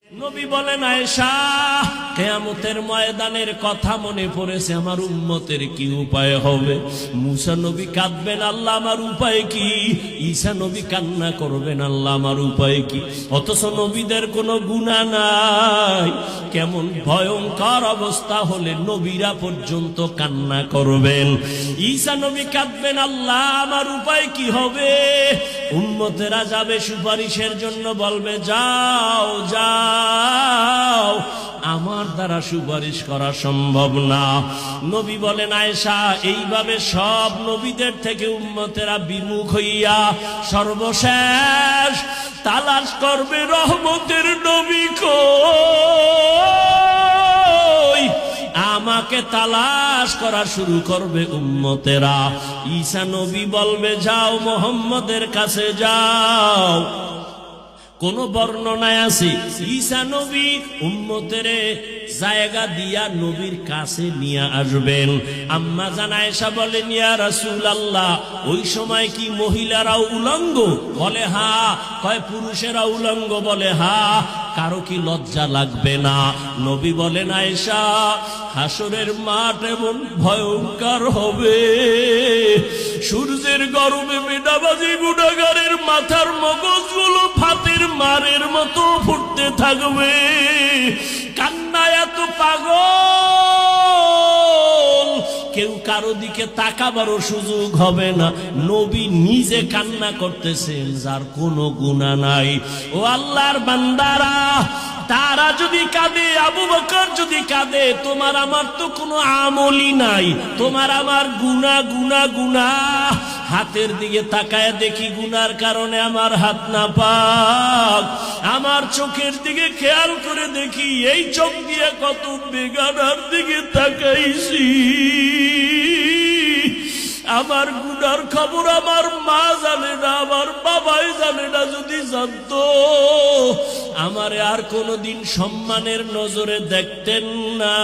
নবী বলেন, আয়েশা, কিয়ামতের ময়দানের কথা মনে পড়েছে, আমার উম্মতের কি উপায় হবে? মুসা নবী কাঁদবেন, আল্লাহ আমার উপায় কি? ঈসা নবী কান্না করবেন, আল্লাহ আমার উপায় কি? অথচ নবীদের কোনো গুনাহ নাই। কেমন ভয়ঙ্কর অবস্থা হলে নবীরা পর্যন্ত কান্না করবেন। ঈসা নবী কাঁদবেন, আল্লাহ আমার উপায় কি হবে? উম্মতেরা যাবে সুপারিশের জন্য, বলবে যাও যাও, আমার দ্বারা সুপারিশ করা সম্ভব না। নবী বলেন, আয়েশা, এইভাবে সব নবীদের থেকে উম্মতেরা বিমুখ হইয়া সর্বশেষ তালাশ করবে রহমতের নবী কই। আমাকে তালাশ করা শুরু করবে উম্মতেরা। ঈসা নবী বলবে, যাও মুহাম্মদের কাছে যাও। কোন বর্ণনায় আছে ঈসা নবী উম্মতের জায়গা দিয়া নবীর কাছে নিয়ে আসবেন। আম্মা জান আয়েশা বলেন, ইয়া রাসূলুল্লাহ, ওই সময় কি মহিলারাও উলঙ্গ? বলে হ্যাঁ। কয় পুরুষেরা উলঙ্গ? বলে হ্যাঁ। কারো কি লজ্জা লাগবে না? নবী বলেন, আয়েশা, হাসরের মাঠ এমন ভয়ঙ্কর হবে, সূর্যের গরমে বেদাবাজি গুনাহগারের মাথার মগজগুলো ফাতের মারের মতো ফুটতে থাকবে। কান্নায় এত পাগল, কেউ কারো দিকে তাকাবারও সুযোগ হবে না। নবী নিজে কান্না করতেছেন, যার কোনো গুনাহ নাই। ও আল্লাহর বান্দারা, তারা যদি কাঁদে, আবু বকর যদি কাঁদে, তোমার আমার তো কোনো আমলই নাই। তোমার আমার গুনাহ গুনাহ গুনাহ। হাতের দিকে তাকায় দেখি গুনার কারণে আমার হাত নাপাক। আমার চোখের দিকে খেয়াল করে দেখি এই চোখ দিয়ে কত বেগানার দিকে তাকাইছি। আমার গুনার খবর আমার মা জানে না, আমার বাবাই জানে না। যদি জানতো, আমারে আর কোনদিন সম্মানের নজরে দেখতেন না।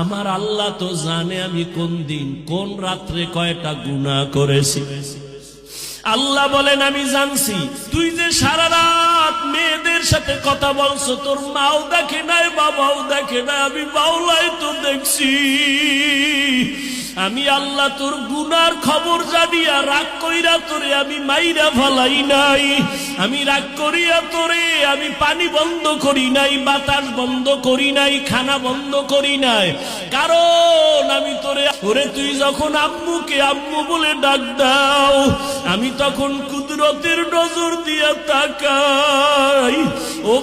আমার আল্লাহ তো জানে আমি কোন দিন কোন রাত্রে কয়টা গুনাহ করেছি। আল্লাহ বলেন, আমি জানছি তুই যে সারা রাত মেয়েদের সাথে কথা বলছো, তোর মাও দেখে নাই, বাবাও দেখে নাই, আমি বাউলাই তো দেখছি। আমি আল্লাহ তোর গুনার খবর জানিয়া রাগ কইরা তোরে আমি মাইরা ফালাই নাই। আমি রাগ করিয়া তোরে আমি পানি বন্ধ করি নাই, বাতাস বন্ধ করি নাই, খানা বন্ধ করি নাই। কারণ আমি তোরে তুই যখন আম্মুকে আম্মু বলে ডাক দাও, আমি তখন কুদরতের নজর দিয়া তাকাই। ও